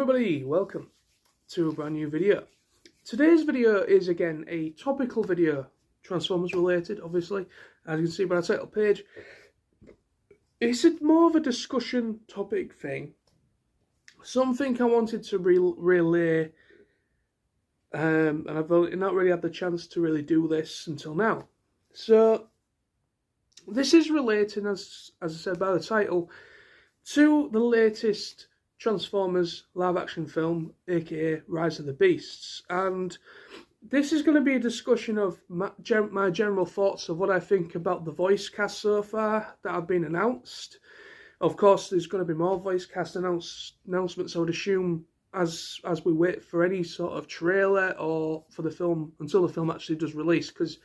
everybody, welcome to a brand new video. Today's video is again a topical video, Transformers related obviously, as you can see by the title page. It's more of a discussion topic thing, something I wanted to relay, and I've not really had the chance to really do this until now. So this is relating, as I said by the title, to the latest Transformers live-action film, aka Rise of the Beasts, and this is going to be a discussion of my general thoughts of what I think about the voice cast so far that have been announced. Of course, there's going to be more voice cast announcements, I would assume, as we wait for any sort of trailer or for the film, until the film actually does release, because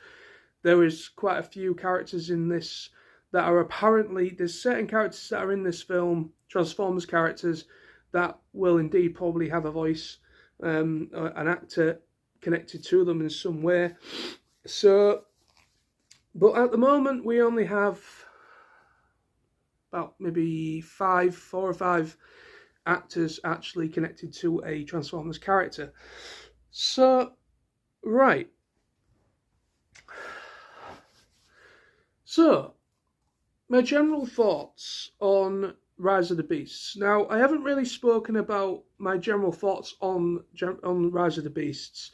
there is quite a few characters in this that are apparently, there's certain characters that are in this film, Transformers characters, that will indeed probably have a voice, an actor connected to them in some way. So, but at the moment we only have about maybe 4 or 5 actors actually connected to a Transformers character. So, right. So, my general thoughts on Rise of the Beasts. Now, I haven't really spoken about my general thoughts on Rise of the Beasts.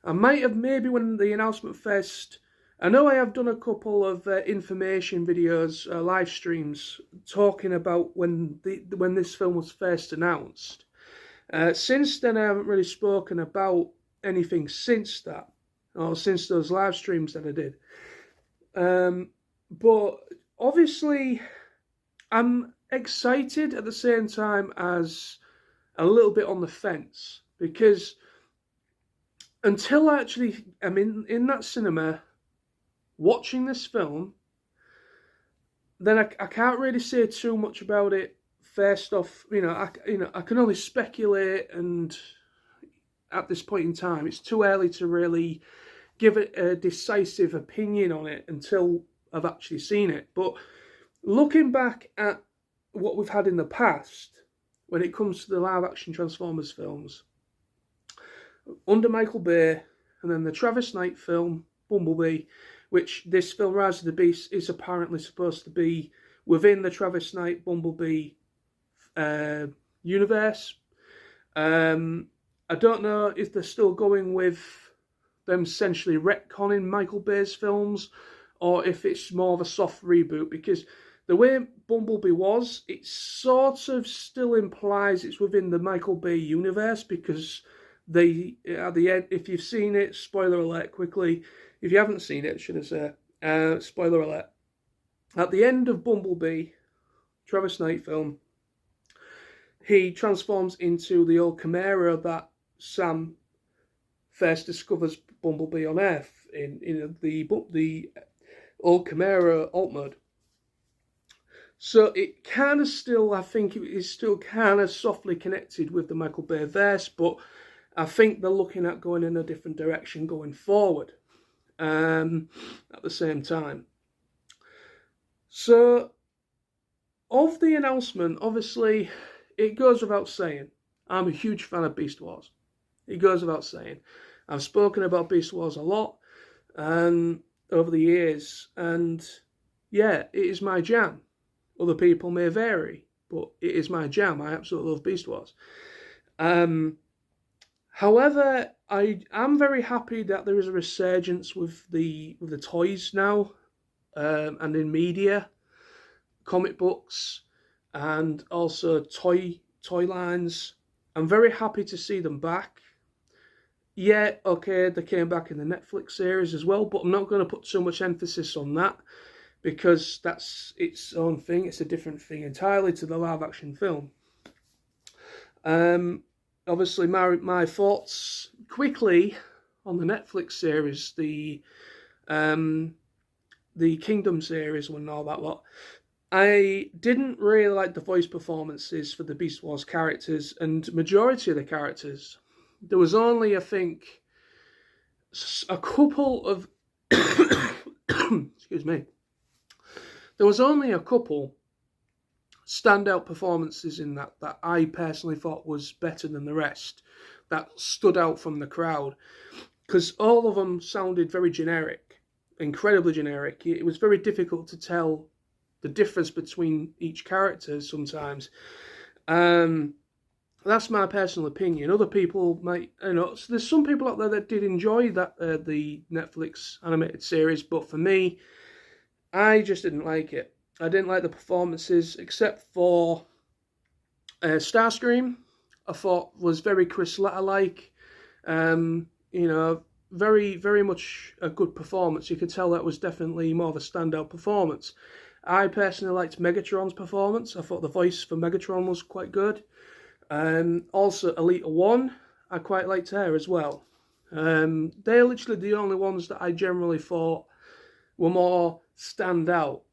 I might have maybe when the announcement first. I know I have done a couple of information videos, live streams, talking about when this film was first announced. Since then, I haven't really spoken about anything since that, or since those live streams that I did. But obviously, I'm excited at the same time as a little bit on the fence, because until actually I'm in that cinema watching this film, then I can't really say too much about it. First off, I can only speculate, and at this point in time, it's too early to really give it a decisive opinion on it until I've actually seen it. But looking back at what we've had in the past when it comes to the live-action Transformers films, under Michael Bay, and then the Travis Knight film, Bumblebee, which this film, Rise of the Beast, is apparently supposed to be within the Travis Knight Bumblebee universe. I don't know if they're still going with them essentially retconning Michael Bay's films, or if it's more of a soft reboot, because the way Bumblebee was, it sort of still implies it's within the Michael Bay universe, because they, at the end, if you've seen it, spoiler alert quickly, if you haven't seen it, should I say, spoiler alert, at the end of Bumblebee, Travis Knight film, he transforms into the old Chimera that Sam first discovers Bumblebee on Earth in the old Chimera alt mode. So it kind of still, I think it is still kind of softly connected with the Michael Bay verse, but I think they're looking at going in a different direction going forward at the same time. So, of the announcement, obviously, it goes without saying, I'm a huge fan of Beast Wars. It goes without saying. I've spoken about Beast Wars a lot over the years, and yeah, it is my jam. Other people may vary, but it is my jam. I absolutely love Beast Wars. However, I am very happy that there is a resurgence with the toys now, and in media, comic books, and also toy lines. I'm very happy to see them back. Yeah, okay, they came back in the Netflix series as well, but I'm not going to put too much emphasis on that, because that's its own thing. It's a different thing entirely to the live-action film. Obviously, my thoughts quickly on the Netflix series, the Kingdom series and all that lot. I didn't really like the voice performances for the Beast Wars characters, and majority of the characters. There was only, I think, a couple of excuse me. There was only a couple standout performances in that I personally thought was better than the rest, that stood out from the crowd, because all of them sounded very generic, incredibly generic. It was very difficult to tell the difference between each character sometimes. That's my personal opinion. Other people might, so there's some people out there that did enjoy that the Netflix animated series, but for me, I just didn't like it. I didn't like the performances, except for Starscream. I thought was very Chris Letter-like. Very, very much a good performance. You could tell that was definitely more of a standout performance. I personally liked Megatron's performance. I thought the voice for Megatron was quite good. Also, Elita 1, I quite liked her as well. They're literally the only ones that I generally thought were more stand out,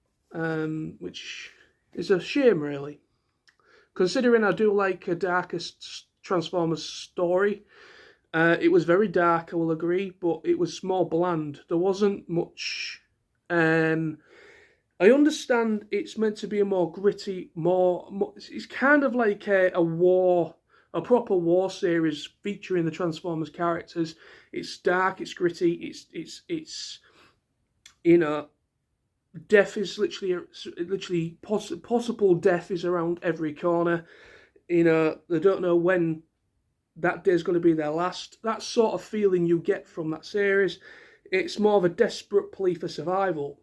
which is a shame, really. Considering I do like a darkest Transformers story, it was very dark, I will agree, but it was more bland. There wasn't much. I understand it's meant to be a more gritty, more it's kind of like a proper war series featuring the Transformers characters. It's dark, it's gritty, it's death is literally possible death is around every corner. They don't know when that day is going to be their last. That sort of feeling you get from that series. It's more of a desperate plea for survival.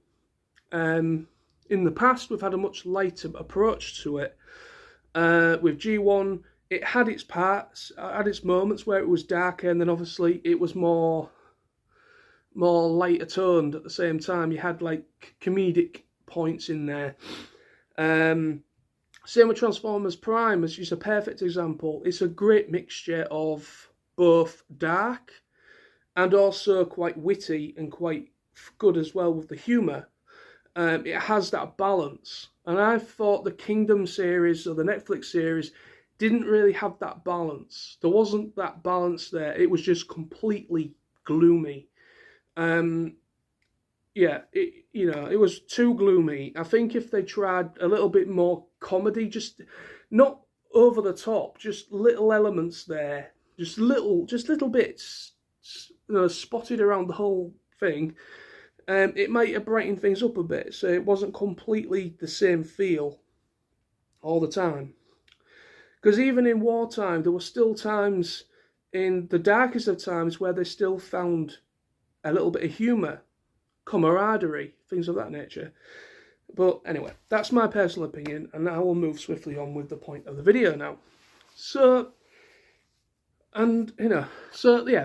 In the past, we've had a much lighter approach to it. With G1, it had its parts, had its moments where it was darker, and then obviously it was more lighter toned at the same time. You had like comedic points in there. Same with Transformers Prime, it's just a perfect example. It's a great mixture of both dark and also quite witty and quite good as well with the humour. It has that balance, and I thought the Kingdom series or the Netflix series didn't really have that balance. There wasn't that balance there. It was just completely gloomy. It was too gloomy. I think if they tried a little bit more comedy, just not over the top, just little elements there, just little bits, spotted around the whole thing, it might have brightened things up a bit, so it wasn't completely the same feel all the time. Because even in wartime, there were still times, in the darkest of times, where they still found a little bit of humour, camaraderie, things of that nature. But anyway, that's my personal opinion, and now we'll move swiftly on with the point of the video now.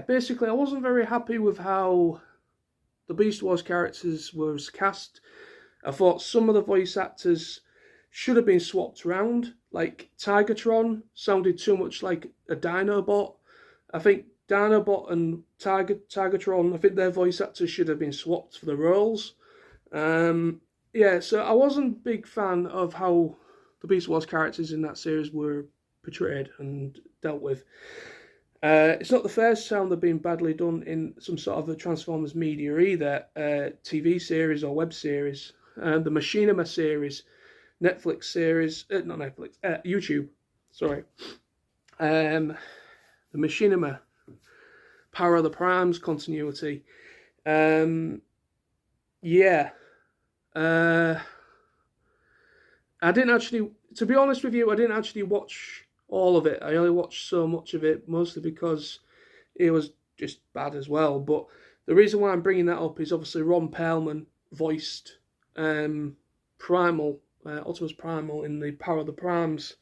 Basically I wasn't very happy with how the Beast Wars characters was cast. I thought some of the voice actors should have been swapped around. Like Tigatron sounded too much like a Dinobot. I think Dinobot and Tigatron, I think their voice actors should have been swapped for the roles. So I wasn't a big fan of how the Beast Wars characters in that series were portrayed and dealt with. It's not the first time they've been badly done in some sort of a Transformers media either, TV series or web series. The Machinima series, Netflix series, not Netflix, YouTube, sorry. The Machinima, Power of the Primes continuity. I didn't actually, to be honest with you, I didn't actually watch all of it. I only watched so much of it, mostly because it was just bad as well. But the reason why I'm bringing that up is obviously Ron Perlman voiced Primal, Optimus Primal in the Power of the Primes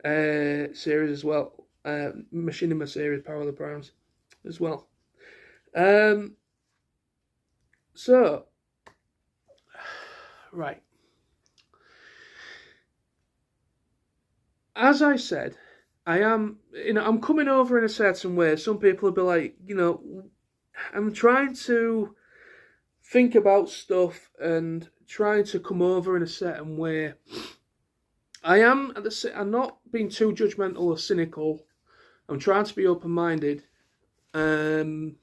series as well. Machinima series, Power of the Primes as well. Right. As I said, I'm coming over in a certain way. Some people will be like, I'm trying to think about stuff and trying to come over in a certain way. I'm not being too judgmental or cynical. I'm trying to be open-minded. That's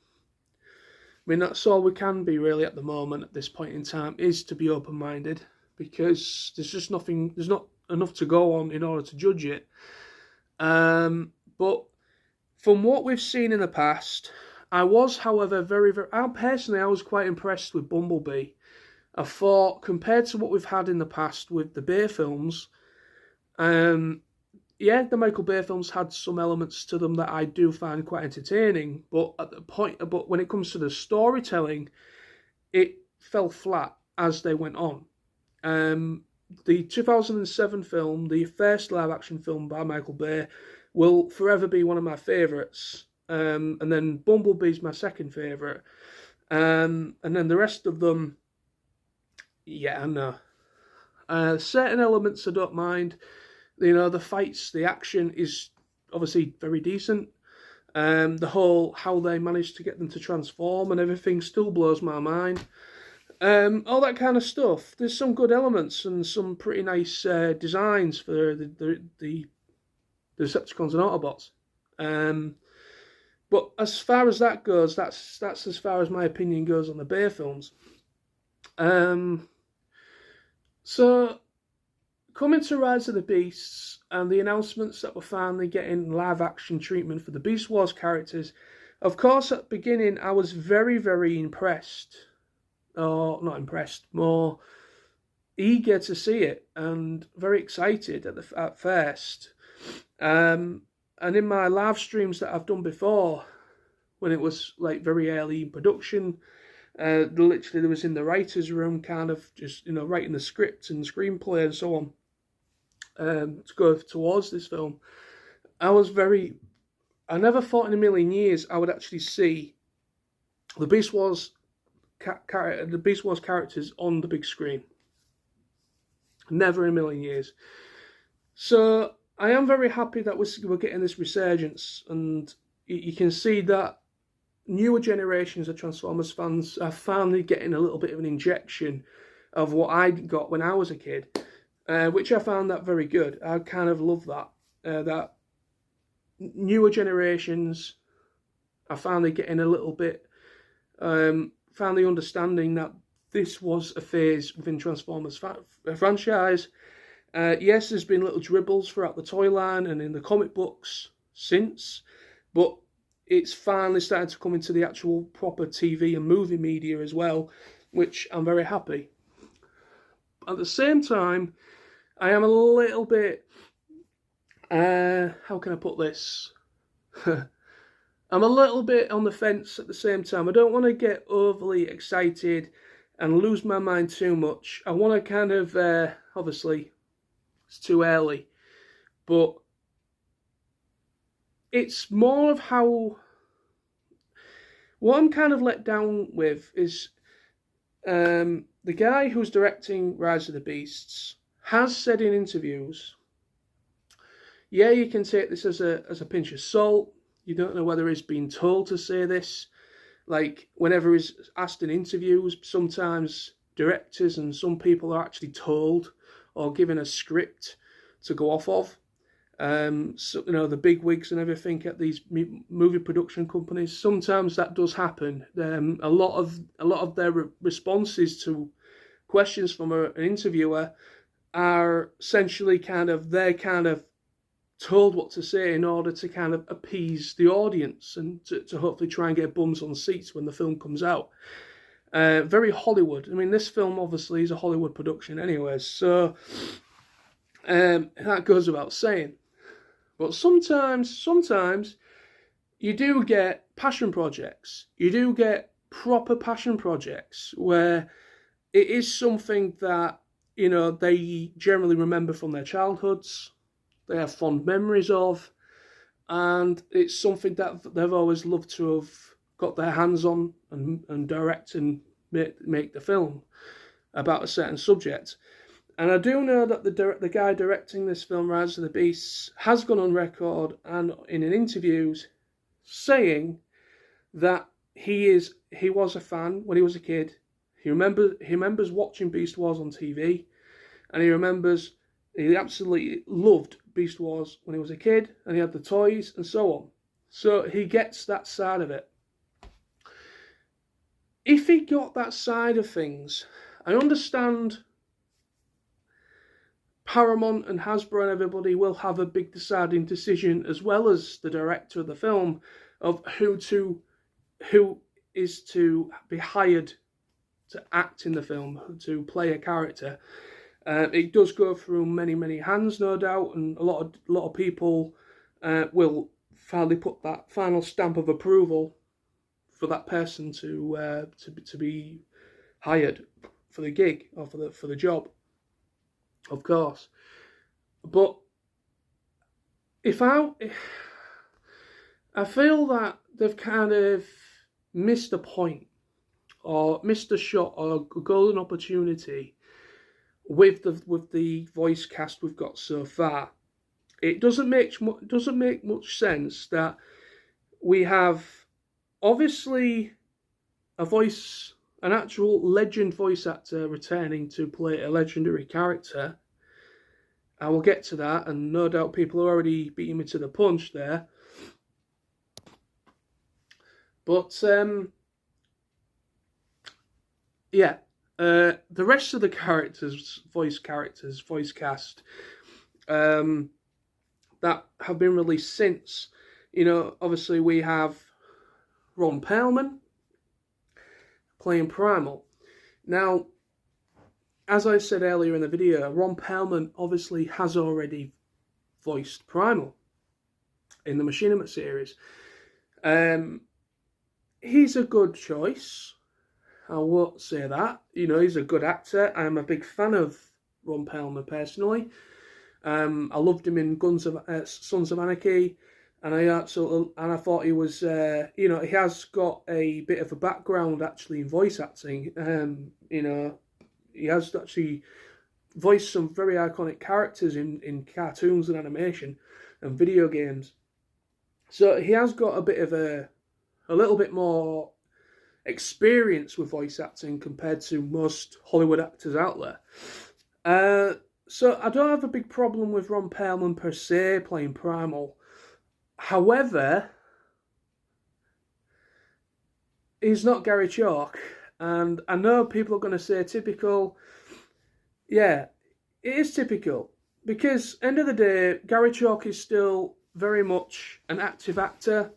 all we can be really at the moment, at this point in time, is to be open-minded, because there's not enough to go on in order to judge it. But from what we've seen in the past, I was, however, I was quite impressed with Bumblebee. I thought, compared to what we've had in the past with the Bay films, yeah, the Michael Bay films had some elements to them that I do find quite entertaining, but when it comes to the storytelling, it fell flat as they went on. The 2007 film, the first live-action film by Michael Bay, will forever be one of my favourites. And then Bumblebee's my second favourite. And then the rest of them, yeah, I know. Certain elements I don't mind. You know, the fights, the action is obviously very decent. The whole how they managed to get them to transform and everything still blows my mind. All that kind of stuff. There's some good elements and some pretty nice designs for the Decepticons and Autobots. But as far as that goes, that's as far as my opinion goes on the Bay films. So, coming to Rise of the Beasts and the announcements that we're finally getting live-action treatment for the Beast Wars characters, of course, at the beginning, I was very, very impressed. Or, not impressed, more eager to see it and very excited at first. And in my live streams that I've done before, when it was like very early in production, literally there was in the writer's room, kind of just, writing the script and screenplay and so on, to go towards this film. I never thought in a million years I would actually see the Beast Wars characters on the big screen. Never in a million years. So I am very happy that we're getting this resurgence, and you can see that newer generations of Transformers fans are finally getting a little bit of an injection of what I got when I was a kid, which I found that very good. I kind of love that. That newer generations are finally getting a little bit, finally understanding that this was a phase within Transformers franchise. Yes, there's been little dribbles throughout the toy line and in the comic books since, but it's finally starting to come into the actual proper TV and movie media as well, which I'm very happy. At the same time, I am a little bit, how can I put this? I'm a little bit on the fence at the same time. I don't want to get overly excited and lose my mind too much. I want to kind of, obviously, it's too early, but it's more of how, what I'm kind of let down with is the guy who's directing Rise of the Beasts has said in interviews, yeah, you can take this as a pinch of salt. You don't know whether he's been told to say this. Like, whenever he's asked in interviews, sometimes directors and some people are actually told or given a script to go off of. So, the big wigs and everything at these movie production companies, sometimes that does happen. A lot of their responses to questions from an interviewer are essentially they're kind of told what to say in order to kind of appease the audience and to hopefully try and get bums on seats when the film comes out. Very Hollywood. I mean, this film obviously is a Hollywood production anyways, so that goes without saying. But sometimes you do get passion projects. You do get proper passion projects where it is something that, they generally remember from their childhoods, they have fond memories of, and it's something that they've always loved to have got their hands on and direct and make the film about a certain subject. And I do know that the guy directing this film, Rise of the Beasts, has gone on record and in interviews saying that he was a fan when he was a kid. He remembers watching Beast Wars on TV, and he absolutely loved Beast Wars when he was a kid, and he had the toys and so on. So he gets that side of it. If he got that side of things, I understand Paramount and Hasbro and everybody will have a big deciding decision, as well as the director of the film, of who is to be hired to act in the film, to play a character. It does go through many hands, no doubt, and a lot of people will finally put that final stamp of approval for that person to be hired for the gig or for the job, of course. But I feel that they've kind of missed a point, or missed a shot, or a golden opportunity with the voice cast we've got so far. It doesn't make much sense that we have obviously an actual legend voice actor returning to play a legendary character. I will get to that, and no doubt people are already beating me to the punch there. But yeah, the rest of the voice cast, that have been released since, obviously we have Ron Perlman playing Primal. Now, as I said earlier in the video, Ron Perlman obviously has already voiced Primal in the Machinima series. He's a good choice. I won't say that. He's a good actor. I'm a big fan of Ron Perlman personally. I loved him in Sons of Anarchy, and I thought he was, he has got a bit of a background actually in voice acting. He has actually voiced some very iconic characters in cartoons and animation and video games. So he has got a little bit more experience with voice acting compared to most Hollywood actors out there. So I don't have a big problem with Ron Perlman per se playing Primal. However, he's not Gary Chalk, and I know people are going to say typical. Yeah, it is typical, because end of the day, Gary Chalk is still very much an active actor.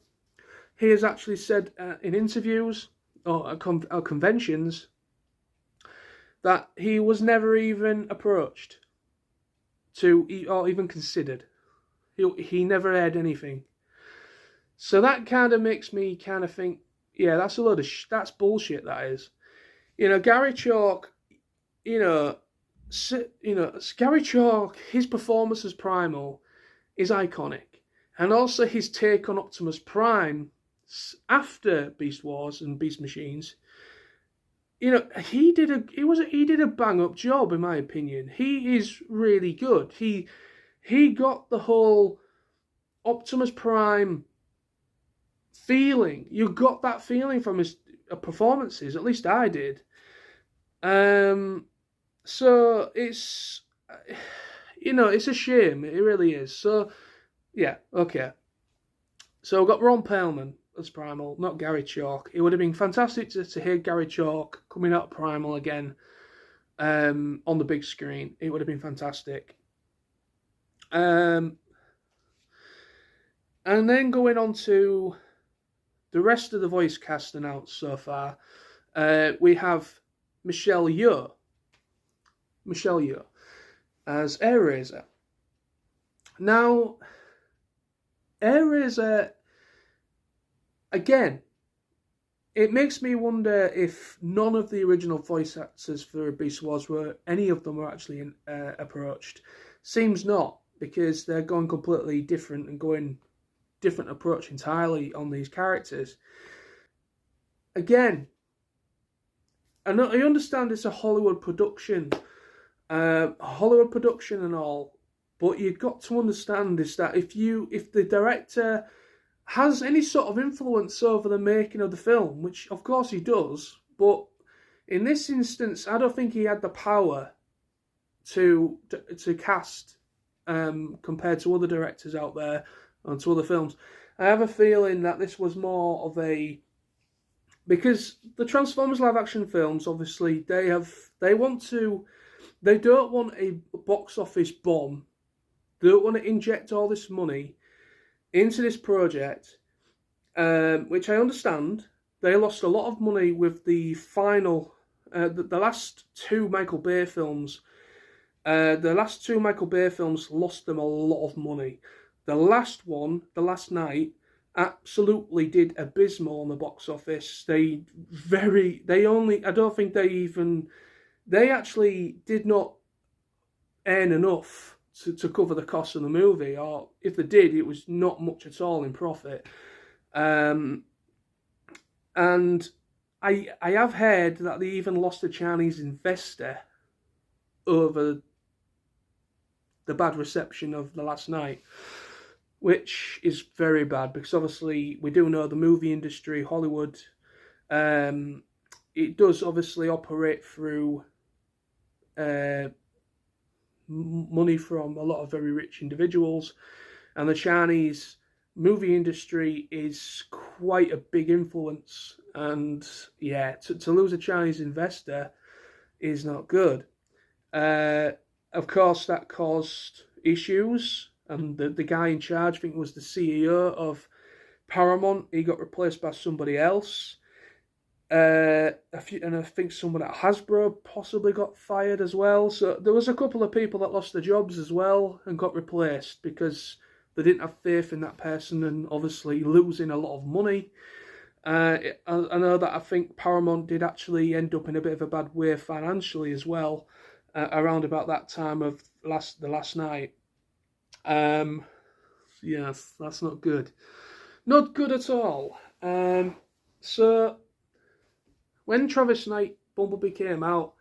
He has actually said in interviews or at conventions that he was never even approached or even considered. He never aired anything. So that kind of makes me kind of think, yeah, that's that's bullshit, that is. Gary Chalk, Gary Chalk, his performance as Primal is iconic. And also his take on Optimus Prime after Beast Wars and Beast Machines, he did a bang up job, in my opinion. He is really good. He got the whole Optimus Prime feeling. You got that feeling from his performances. At least I did. So it's it's a shame. It really is. So yeah, okay. So I've got Ron Perlman as Primal, not Gary Chalk. It would have been fantastic to hear Gary Chalk coming out of Primal again on the big screen. It would have been fantastic. And then going on to the rest of the voice cast announced so far, we have Michelle Yeoh as Airazor. Now, Airazor, again, it makes me wonder if none of the original voice actors for Beast Wars any of them were actually approached. Seems not, because they're going completely different and going different approach entirely on these characters. Again, I understand it's a Hollywood production, and all, but you've got to understand is that if the director has any sort of influence over the making of the film, which of course he does, but in this instance, I don't think he had the power to cast compared to other directors out there and to other films. I have a feeling that this was more of because the Transformers live action films, obviously, they want to They don't want a box office bomb. They don't want to inject all this money into this project, which I understand. They lost a lot of money with the final, the last two Michael Bay films. The last two Michael Bay films lost them a lot of money. The last one, The Last Night, absolutely did abysmal on the box office. I don't think they actually did not earn enough to cover the cost of the movie, or if they did, it was not much at all in profit. And I have heard that they even lost a Chinese investor over the bad reception of The Last Night, which is very bad, because obviously we do know the movie industry, Hollywood, it does obviously operate through money from a lot of very rich individuals, and the Chinese movie industry is quite a big influence, and yeah, to lose a Chinese investor is not good. Of course, that caused issues, and the guy in charge, I think it was the CEO of Paramount, he got replaced by somebody else. And I think someone at Hasbro possibly got fired as well. So there was a couple of people that lost their jobs as well and got replaced because they didn't have faith in that person, and obviously losing a lot of money. I know that I think Paramount did actually end up in a bit of a bad way financially as well, around about that time of the last night. Yes, that's not good. Not good at all. So when Travis Knight Bumblebee came out,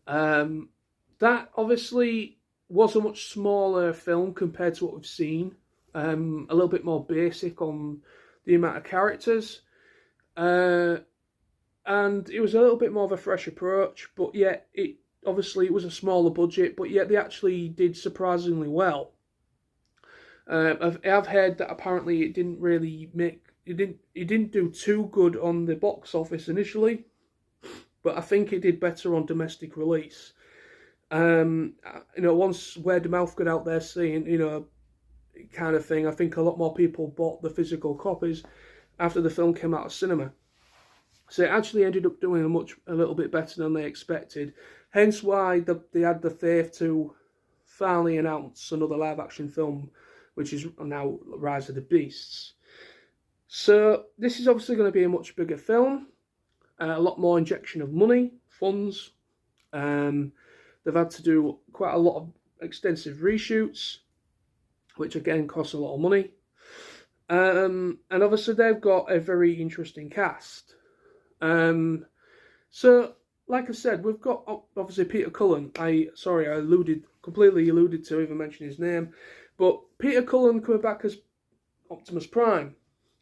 that obviously was a much smaller film compared to what we've seen. A little bit more basic on the amount of characters. And it was a little bit more of a fresh approach, but yet it was a smaller budget, but yet they actually did surprisingly well. I've heard that apparently it didn't do too good on the box office initially, but I think it did better on domestic release. Once word of mouth got out there saying, kind of thing, I think a lot more people bought the physical copies after the film came out of cinema. So it actually ended up doing a little bit better than they expected. Hence why they had the faith to finally announce another live action film, which is now Rise of the Beasts. So this is obviously going to be a much bigger film, a lot more injection of money, funds. They've had to do quite a lot of extensive reshoots, which again costs a lot of money. And obviously they've got a very interesting cast. So, like I said, we've got obviously Peter Cullen. I completely alluded to even mentioning his name. But Peter Cullen coming back as Optimus Prime.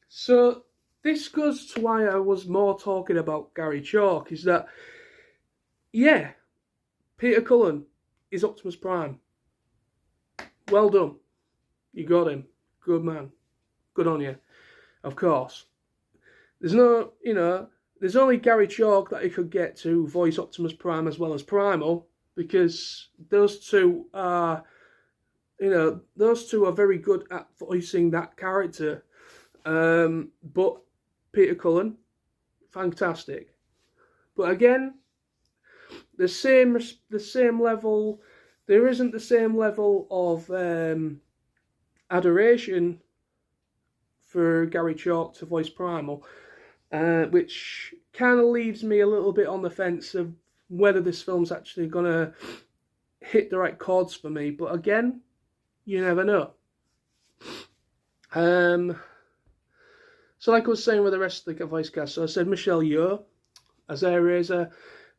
So this goes to why I was more talking about Gary Chalk, is that, yeah, Peter Cullen is Optimus Prime. Well done. You got him. Good man. Good on you. Of course. There's only Gary Chalk that he could get to voice Optimus Prime as well as Primal, because those two are very good at voicing that character. But Peter Cullen, fantastic. But again, there isn't the same level of adoration for Gary Chalk to voice Primal, which kind of leaves me a little bit on the fence of whether this film's actually going to hit the right chords for me. But again, you never know. So like I was saying with the rest of the voice cast, so I said Michelle Yeoh as Airazor.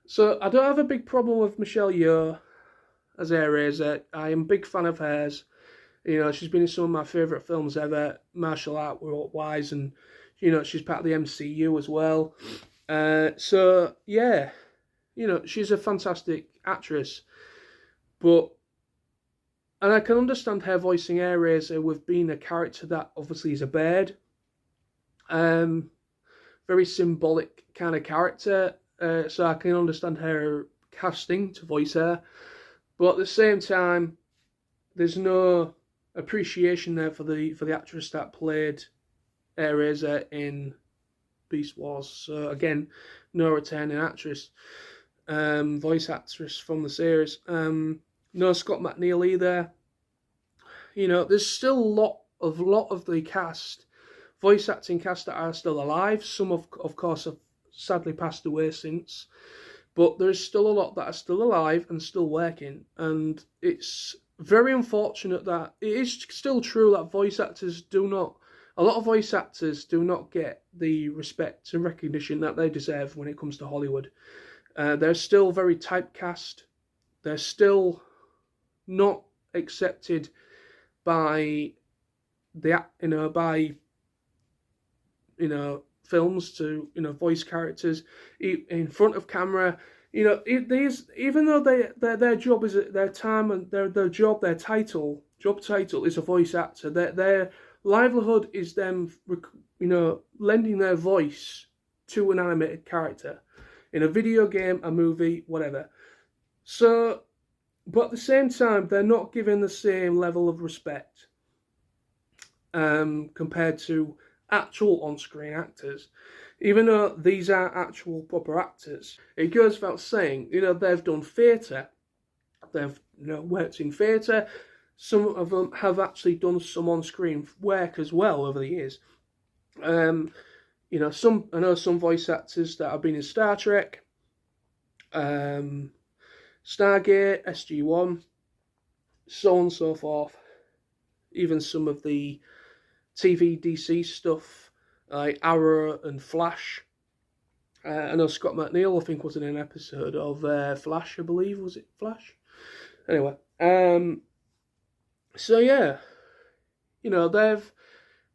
So I don't have a big problem with Michelle Yeoh as Airazor. I am a big fan of hers. She's been in some of my favourite films ever, martial art wise, and she's part of the MCU as well. So yeah, she's a fantastic actress. And I can understand her voicing Airazor with being a character that obviously is a bird. Very symbolic kind of character. So I can understand her casting to voice her. but at the same time, there's no appreciation there for the actress that played Airazor in Beast Wars. So again, no returning actress, voice actress from the series. No Scott McNeil either. You know, there's still a lot of the cast, voice acting cast, that are still alive. Some of course have sadly passed away since, but there's still a lot that are still alive and still working. And it's very unfortunate that it is still true that a lot of voice actors do not get the respect and recognition that they deserve when it comes to Hollywood. They're still very typecast. They're still not accepted by films to voice characters in front of camera. Even though their job is their time and their job title is a voice actor. Their livelihood is them, lending their voice to an animated character in a video game, a movie, whatever. So, but at the same time, they're not given the same level of respect compared to actual on-screen actors. Even though these are actual proper actors, it goes without saying, they've done theatre, they've worked in theatre. Some of them have actually done some on-screen work as well over the years. I know some voice actors that have been in Star Trek, Stargate, SG-1, so on and so forth. Even some of the TV DC stuff, like Arrow and Flash. I know Scott McNeil, I think, was in an episode of Flash, I believe. Was it Flash? Anyway, so yeah,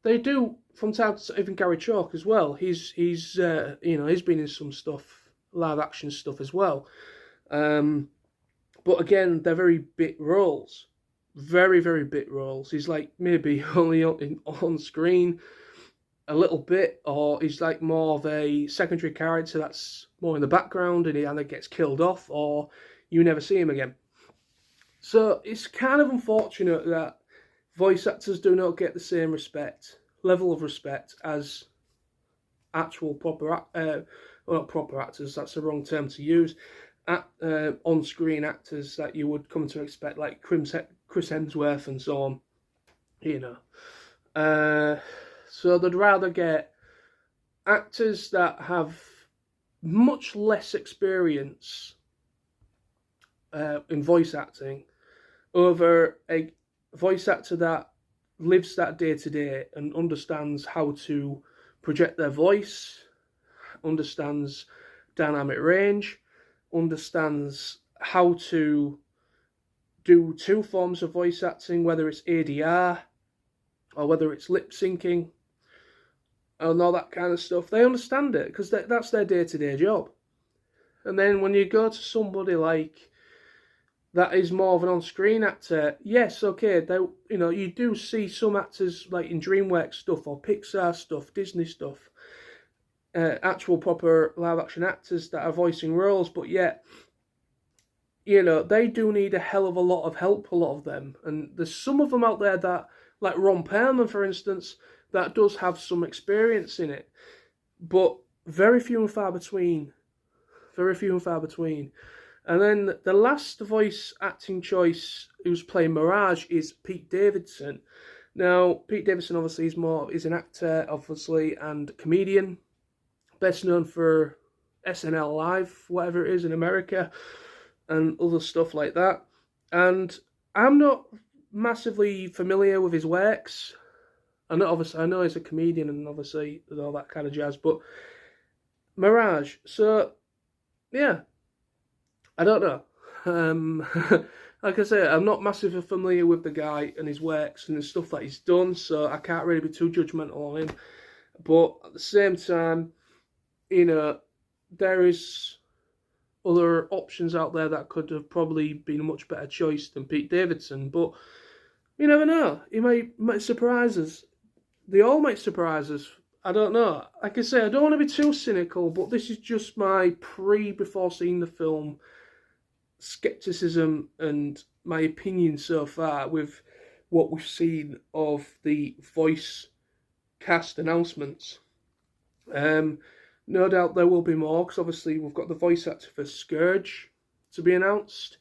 they do from time to time. Even Gary Chalk as well. He's been in some stuff, live action stuff as well. But again, they're very bit roles. Very, very bit roles. He's like maybe only on screen a little bit, or he's like more of a secondary character that's more in the background and he either gets killed off or you never see him again. So it's kind of unfortunate that voice actors do not get the same level of respect as actual proper, not proper actors, that's the wrong term to use, on-screen actors that you would come to expect, like Chris Hemsworth and so on, So they'd rather get actors that have much less experience in voice acting over a voice actor that lives that day to day and understands how to project their voice, understands dynamic range, understands how to do two forms of voice acting, whether it's ADR or whether it's lip syncing and all that kind of stuff. They understand it because that's their day-to-day job. And then when you go to somebody like that is more of an on-screen actor, yes, okay, you do see some actors like in DreamWorks stuff or Pixar stuff, Disney stuff, actual proper live-action actors that are voicing roles, but yet, they do need a hell of a lot of help, a lot of them. And there's some of them out there that, like Ron Perlman, for instance, that does have some experience in it, but very few and far between. Very few and far between. And then the last voice acting choice who's playing Mirage is Pete Davidson. Now, Pete Davidson obviously is an actor, obviously, and comedian, best known for SNL Live, whatever it is in America, and other stuff like that. And I'm not massively familiar with his works. I know he's a comedian and obviously all that kind of jazz, but Mirage. So yeah, I don't know. Like I say, I'm not massively familiar with the guy and his works and the stuff that he's done, so I can't really be too judgmental on him. But at the same time, there is other options out there that could have probably been a much better choice than Pete Davidson. But you never know. He might surprise us. They all might surprise us. I don't know. Like I say, I don't want to be too cynical, but this is just my before seeing the film, skepticism and my opinion so far with what we've seen of the voice cast announcements. No doubt there will be more, because obviously we've got the voice actor for Scourge to be announced.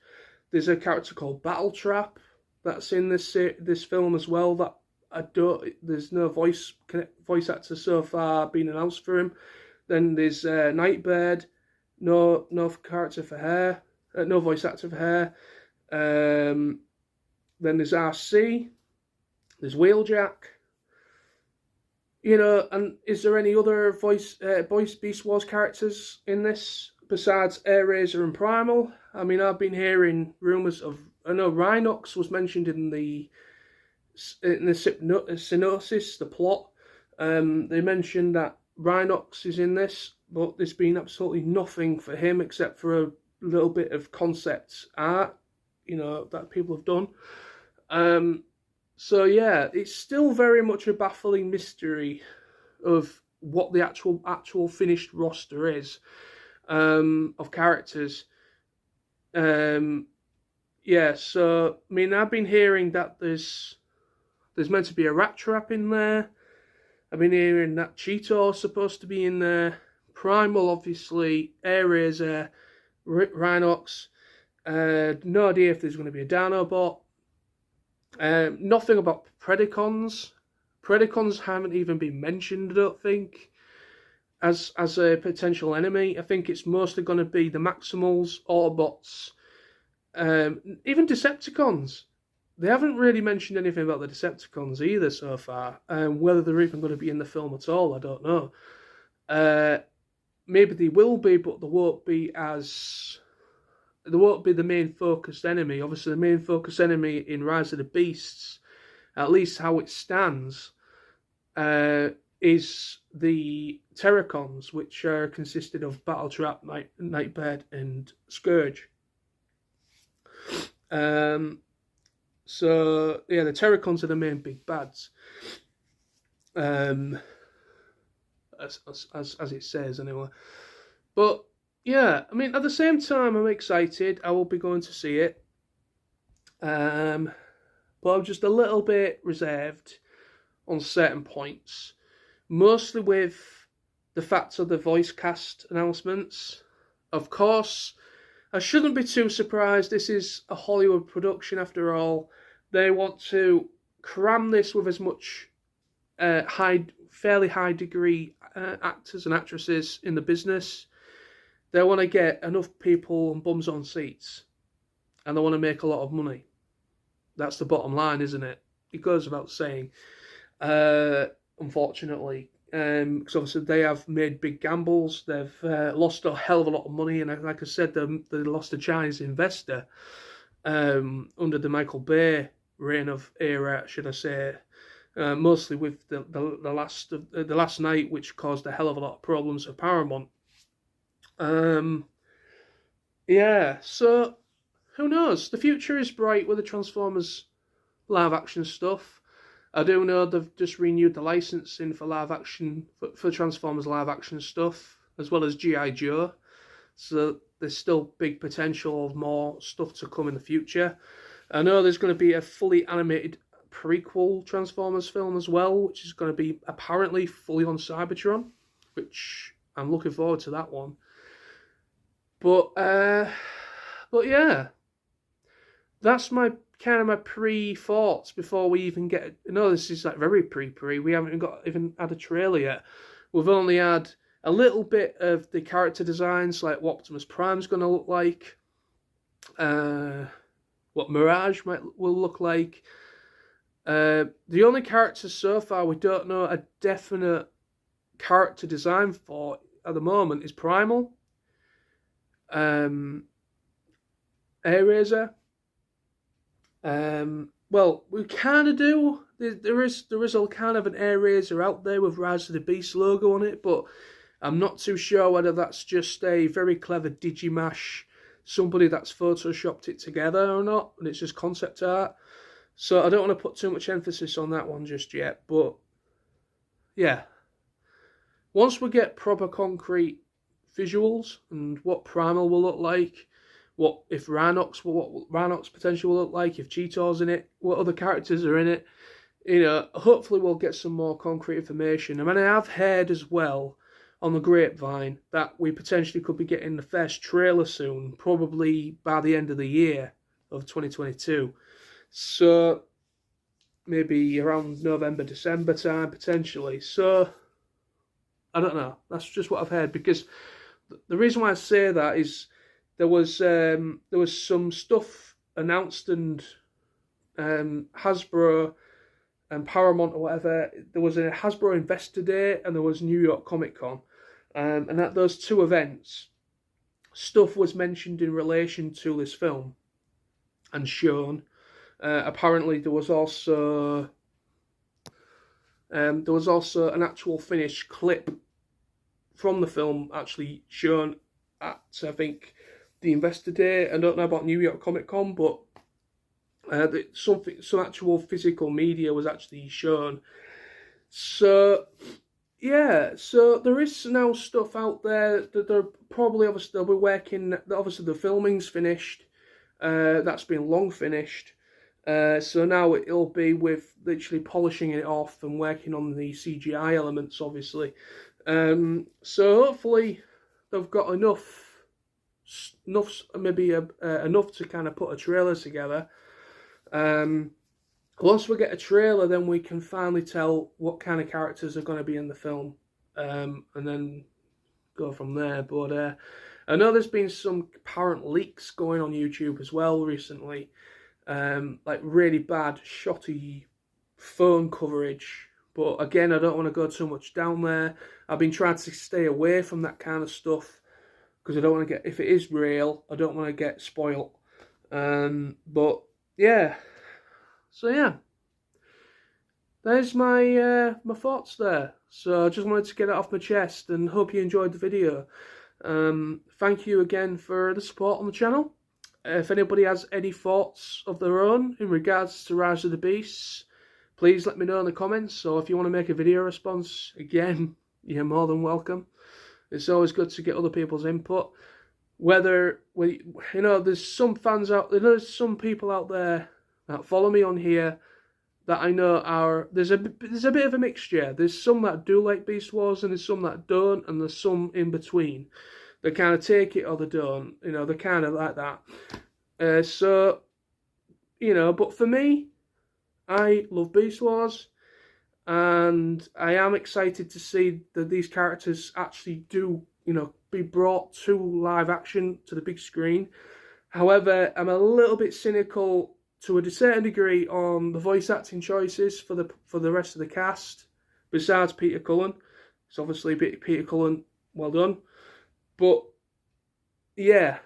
There's a character called Battletrap that's in this film as well. That there's no voice actor so far being announced for him. Then there's Nightbird, no character for her, no voice actor for her. Then there's RC, there's Wheeljack. You know, and is there any other voice Beast Wars characters in this besides Airazor and Primal? I mean, I've been hearing rumours of. I know Rhinox was mentioned in the synopsis, the plot. They mentioned that Rhinox is in this, but there's been absolutely nothing for him except for a little bit of concept art, you know, that people have done. So yeah, it's still very much a baffling mystery of what the actual finished roster is of characters. Yeah, so I mean, I've been hearing that there's meant to be a Rat Trap in there. I've been hearing that Cheetor's supposed to be in there. Primal, obviously, Airazor, Rhinox. No idea if there's going to be a Dinobot. Nothing about Predacons. Predacons haven't even been mentioned, I don't think, as a potential enemy. I think it's mostly going to be the Maximals, Autobots, even Decepticons. They haven't really mentioned anything about the Decepticons either so far. Whether they're even going to be in the film at all, I don't know. Maybe they will be, but they won't be the main focused enemy. Obviously, the main focused enemy in Rise of the Beasts, at least how it stands, is the Terracons, which are consisted of Battletrap, Nightbird, and Scourge. So yeah, the Terracons are the main big bads. As it says anyway. But yeah, I mean, at the same time, I'm excited. I will be going to see it. But I'm just a little bit reserved on certain points. Mostly with the fact of the voice cast announcements. Of course, I shouldn't be too surprised. This is a Hollywood production after all. They want to cram this with as much fairly high degree actors and actresses in the business. They want to get enough people and bums on seats, and they want to make a lot of money. That's the bottom line, isn't it? It goes without saying, unfortunately, because obviously they have made big gambles. They've lost a hell of a lot of money, and like I said, they lost a Chinese investor under the Michael Bay reign of era, should I say. Mostly with the last night, which caused a hell of a lot of problems for Paramount. Yeah, so who knows? The future is bright with the Transformers live action stuff. I do know they've just renewed the licensing for live action for Transformers live action stuff, as well as G.I. Joe. So there's still big potential of more stuff to come in the future. I know there's going to be a fully animated prequel Transformers film as well, which is going to be apparently fully on Cybertron, which I'm looking forward to that one. But yeah, that's my kind of pre-thoughts before we even get. No, this is like very pre. We haven't even had a trailer yet. We've only had a little bit of the character designs, like what Optimus Prime's going to look like, what Mirage will look like. The only characters so far we don't know a definite character design for at the moment is Primal, Airazor. Well, we kind of do. There is a kind of an Airazor out there with Rise of the Beast logo on it, but I'm not too sure whether that's just a very clever digimash, somebody that's photoshopped it together or not, and it's just concept art. So I don't want to put too much emphasis on that one just yet, but yeah. Once we get proper concrete visuals and what Primal will look like, what Rhinox potentially will look like, if Cheetor's in it, what other characters are in it. You know, hopefully we'll get some more concrete information. I mean, I have heard as well on the grapevine that we potentially could be getting the first trailer soon, probably by the end of the year of 2022. So maybe around November, December time potentially. So I don't know. That's just what I've heard, because the reason why I say that is there was some stuff announced, and Hasbro and Paramount or whatever, there was a Hasbro Investor Day and there was New York Comic Con, and at those two events, stuff was mentioned in relation to this film and shown. Apparently, there was also an actual finished clip from the film actually shown at, I think, the Investor Day. I don't know about New York Comic Con, but some actual physical media was actually shown. So yeah, so there is now stuff out there that they're probably, obviously they'll be working. Obviously the filming's finished. That's been long finished. So now it'll be with literally polishing it off and working on the CGI elements, obviously. So hopefully they've got enough to kind of put a trailer together. Once we get a trailer, then we can finally tell what kind of characters are going to be in the film, and then go from there. But I know there's been some apparent leaks going on YouTube as well recently, like really bad, shotty phone coverage. But again, I don't want to go too much down there. I've been trying to stay away from that kind of stuff, because I don't want to get, if it is real, I don't want to get spoiled. But yeah, so yeah, there's my my thoughts there. So I just wanted to get it off my chest, and hope you enjoyed the video. Thank you again for the support on the channel. If anybody has any thoughts of their own in regards to Rise of the Beasts, please let me know in the comments. Or if you want to make a video response, again, you're more than welcome. It's always good to get other people's input. Whether, you know, there's some fans out there, there's some people out there that follow me on here that I know are, there's a bit of a mixture. There's some that do like Beast Wars, and there's some that don't, and there's some in between. They kind of take it or they don't. You know, they're kind of like that. So, you know, but for me, I love Beast Wars, and I am excited to see that these characters actually do, you know, be brought to live action, to the big screen. However, I'm a little bit cynical to a certain degree on the voice acting choices for the rest of the cast, besides Peter Cullen. It's obviously Peter Cullen, well done. But yeah,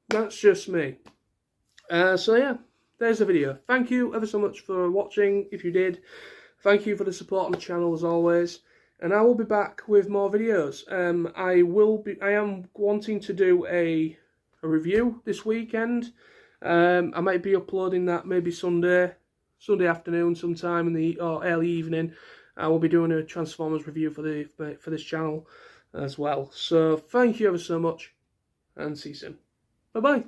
that's just me. So yeah, there's the video. Thank you ever so much for watching, if you did. Thank you for the support on the channel as always. And I will be back with more videos. I am wanting to do a review this weekend. I might be uploading that maybe Sunday afternoon sometime or early evening. I will be doing a Transformers review for this channel as well. So thank you ever so much, and see you soon. Bye bye.